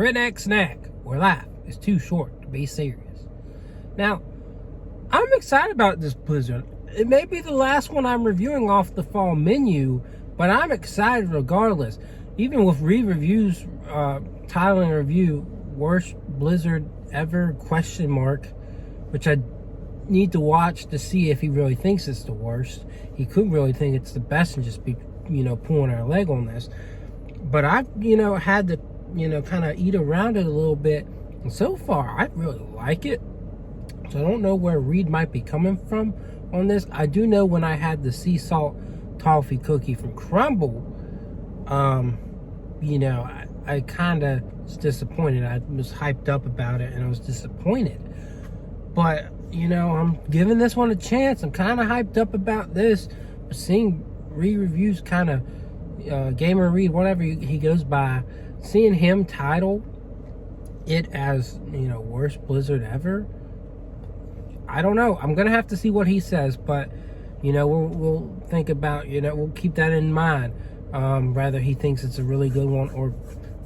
Redneck Snack, where life is too short to be serious. Now, I'm excited about this blizzard. It may be the last one I'm reviewing off the fall menu, but I'm excited regardless. Even with reviews, titling review, worst blizzard ever, ? Which I need to watch to see if he really thinks it's the worst. He could really think it's the best and just be, pulling our leg on this. But I've, had to, kind of eat around it a little bit. And so far, I really like it. So I don't know where Reed might be coming from on this. I do know when I had the sea salt toffee cookie from Crumble, I kind of was disappointed. I was hyped up about it and I was disappointed. But, I'm giving this one a chance. I'm kind of hyped up about this. But seeing Reed reviews kind of, Gamer Reed, whatever he goes by, seeing him title it as, worst blizzard ever, I don't know. I'm going to have to see what he says, but, we'll think about, we'll keep that in mind. Whether he thinks it's a really good one or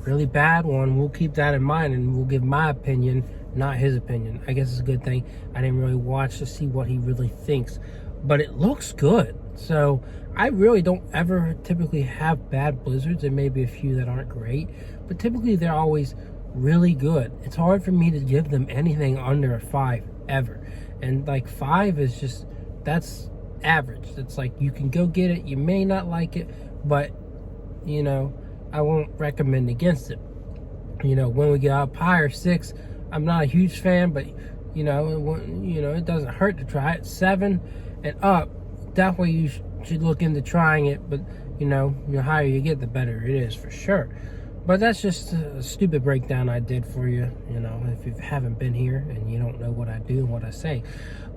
really bad one, we'll keep that in mind and we'll give my opinion, not his opinion. I guess it's a good thing I didn't really watch to see what he really thinks, but it looks good. So I really don't ever typically have bad blizzards. There may be a few that aren't great, but typically they're always really good. It's hard for me to give them anything under a 5 ever. And like 5 is just, that's average. It's like you can go get it. You may not like it, but I won't recommend against it. When we get up higher 6, I'm not a huge fan, but it doesn't hurt to try it. 7 and up, definitely you should look into trying it. But the higher you get, the better it is for sure. But that's just a stupid breakdown I did for you, if you haven't been here and you don't know what I do and what I say.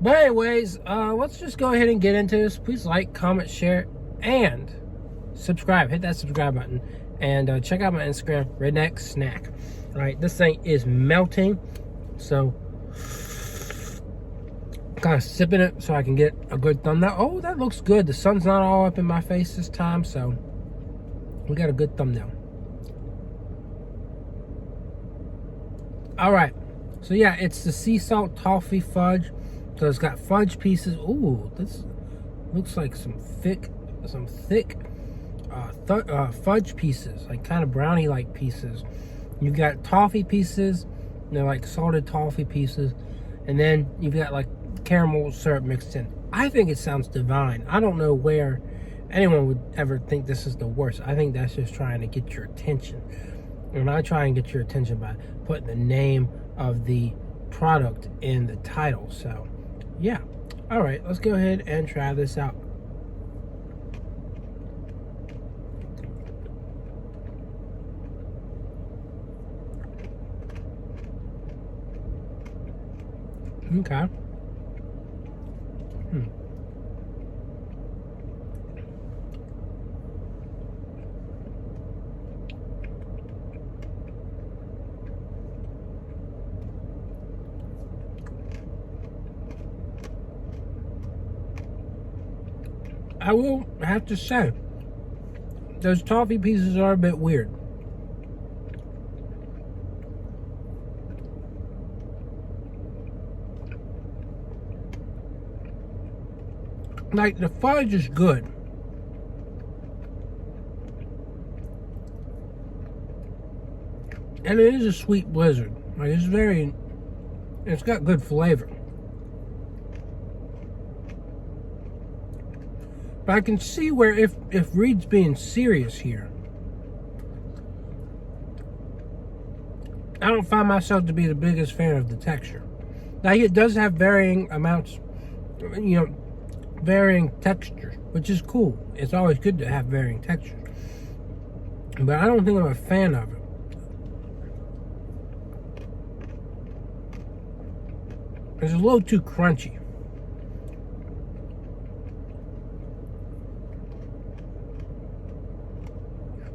But anyways, let's just go ahead and get into this. Please like, comment, share, and subscribe. Hit that subscribe button. And check out my Instagram, Redneck Snack. All right, this thing is melting. So, kind of sipping it so I can get a good thumbnail. Oh, that looks good. The sun's not all up in my face this time, so we got a good thumbnail. All right, so yeah, it's the sea salt toffee fudge. So it's got fudge pieces. Ooh, this looks like some thick fudge pieces, like kind of brownie-like pieces. You've got toffee pieces, like salted toffee pieces, and then you've got like caramel syrup mixed in. I think it sounds divine. I don't know where anyone would ever think this is the worst. I think that's just trying to get your attention. And I try and get your attention by putting the name of the product in the title. So, yeah. All right, let's go ahead and try this out. Okay. I will have to say, those toffee pieces are a bit weird. Like, the fudge is good. And it is a sweet blizzard. Like, it's got good flavor. But I can see where if Reed's being serious here, I don't find myself to be the biggest fan of the texture. Like, it does have varying amounts, varying textures, which is cool. It's always good to have varying textures. But I don't think I'm a fan of it. It's a little too crunchy.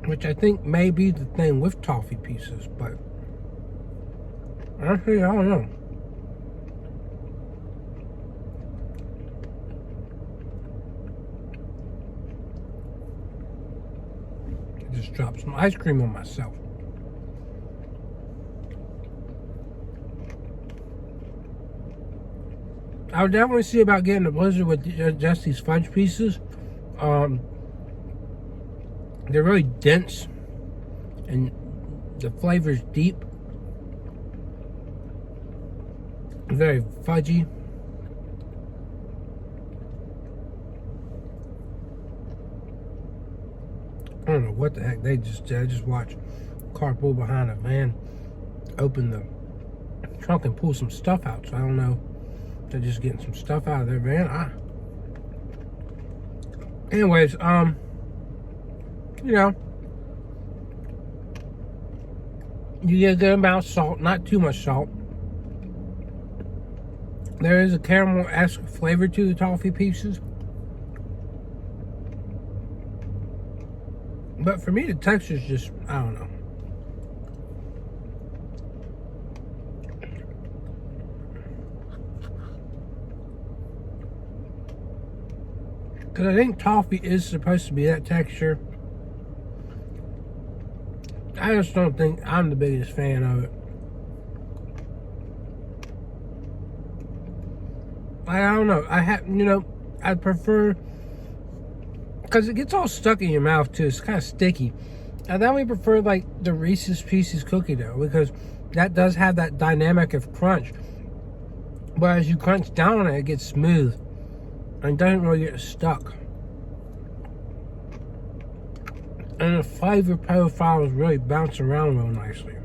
Which I think may be the thing with toffee pieces, but actually, I don't know. I just dropped some ice cream on myself. I would definitely see about getting a blizzard with just these fudge pieces. They're really dense and the flavor's deep. Very fudgy. I don't know what the heck I just watched a car pull behind a van, open the trunk and pull some stuff out. So I don't know. They're just getting some stuff out of their van. Anyways, you know, you get a good amount of salt, not too much salt. There is a caramel-esque flavor to the toffee pieces. But for me, the texture's just, I don't know. Because I think toffee is supposed to be that texture. I just don't think I'm the biggest fan of it. I don't know. I'd prefer, because it gets all stuck in your mouth too. It's kind of sticky. I definitely prefer like the Reese's Pieces cookie dough, because that does have that dynamic of crunch. But as you crunch down on it, it gets smooth and doesn't really get stuck. And the flavor profile is really bouncing around real nicely.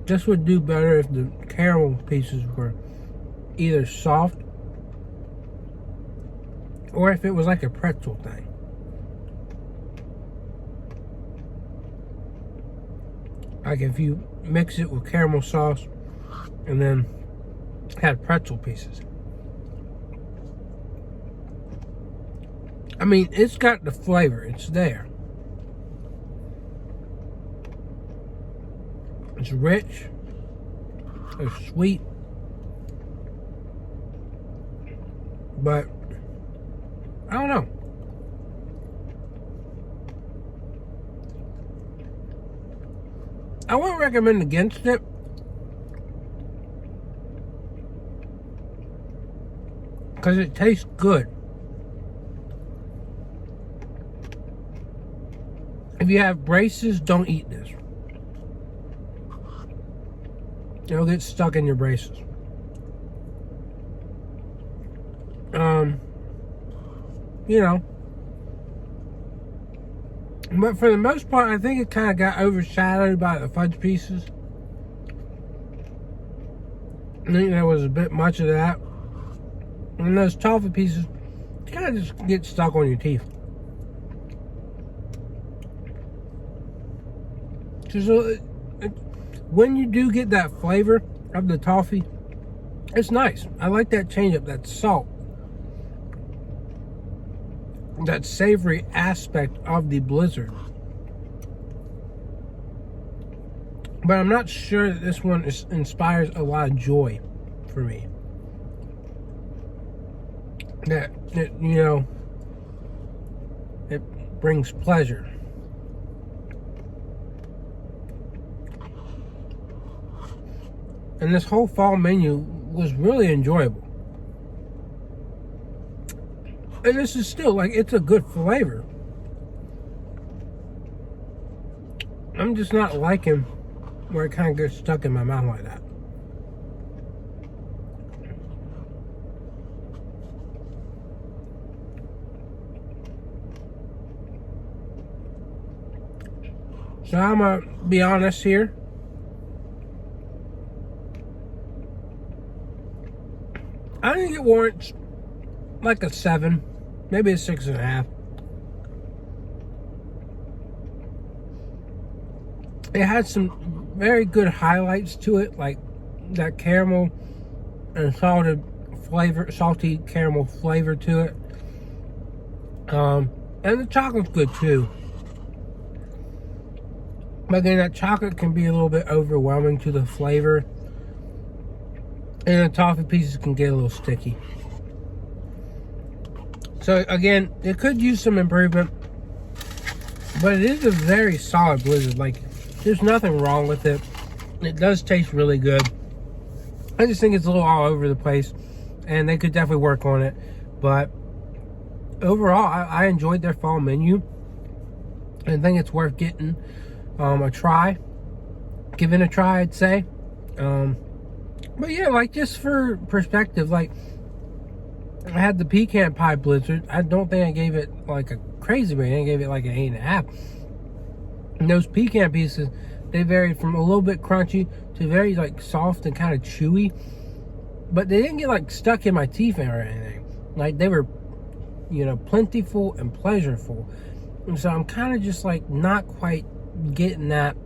This would do better if the caramel pieces were either soft or if it was like a pretzel thing. Like if you mix it with caramel sauce and then had pretzel pieces. I mean, it's got the flavor. It's there. It's rich. It's sweet. But I don't know. I wouldn't recommend against it. Because it tastes good. If you have braces, don't eat this. It'll get stuck in your braces. You know. But for the most part, I think it kind of got overshadowed by the fudge pieces. I think there was a bit much of that. And those toffee pieces kind of just get stuck on your teeth. So when you do get that flavor of the toffee, it's nice. I like that change up, that salt, that savory aspect of the blizzard. But I'm not sure that this one inspires a lot of joy for me. That you know, it brings pleasure. And this whole fall menu was really enjoyable. And this is still, like, it's a good flavor. I'm just not liking where it kind of gets stuck in my mouth like that. So I'm gonna be honest here. I think it warrants like a 7, maybe a 6.5. It had some very good highlights to it, like that caramel and salty caramel flavor to it. And the chocolate's good too. But again, that chocolate can be a little bit overwhelming to the flavor. And the toffee pieces can get a little sticky. So again, it could use some improvement. But it is a very solid blizzard. Like, there's nothing wrong with it. It does taste really good. I just think it's a little all over the place, and they could definitely work on it. But overall, I enjoyed their fall menu. I think it's worth getting a try. Giving a try, I'd say. But yeah, like, just for perspective, like, I had the pecan pie blizzard. I don't think I gave it like a crazy rating. I gave it like an 8.5. And those pecan pieces, they varied from a little bit crunchy to very like soft and kind of chewy. But they didn't get like stuck in my teeth or anything. Like, they were, you know, plentiful and pleasureful. And so I'm kind of just like not quite getting that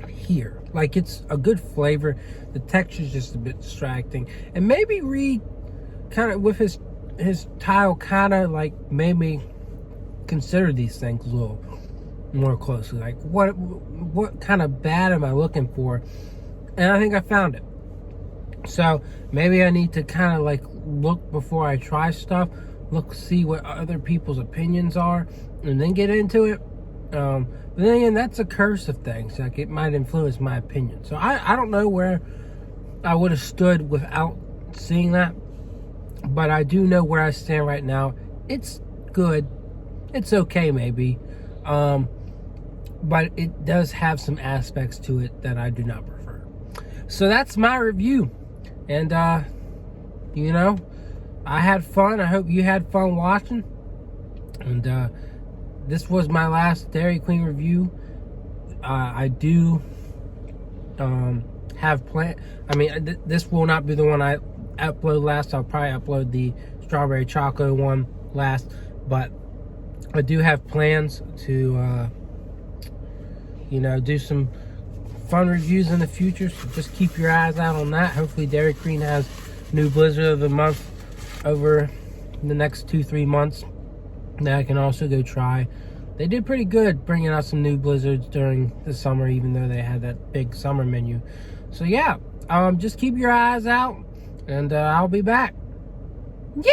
here. Like, it's a good flavor. The texture's just a bit distracting. And maybe Reed kind of with his tile kind of like made me consider these things a little more closely. Like, what kind of bad am I looking for? And I think I found it. So maybe I need to kind of like look before I try stuff, see what other people's opinions are, and then get into it. But then again, that's a curse of things. Like, it might influence my opinion. So I don't know where I would have stood without seeing that. But I do know where I stand right now. It's good. It's okay, maybe. But it does have some aspects to it that I do not prefer. So that's my review. And, you know, I had fun. I hope you had fun watching. And this was my last Dairy Queen review. I do have this will not be the one I upload last. I'll probably upload the strawberry choco one last. But I do have plans to, you know, do some fun reviews in the future. So just keep your eyes out on that. Hopefully Dairy Queen has new Blizzard of the Month over the next 2-3 months that I can also go try. They did pretty good bringing out some new Blizzards during the summer, even though they had that big summer menu. So yeah, just keep your eyes out, and I'll be back. Yay!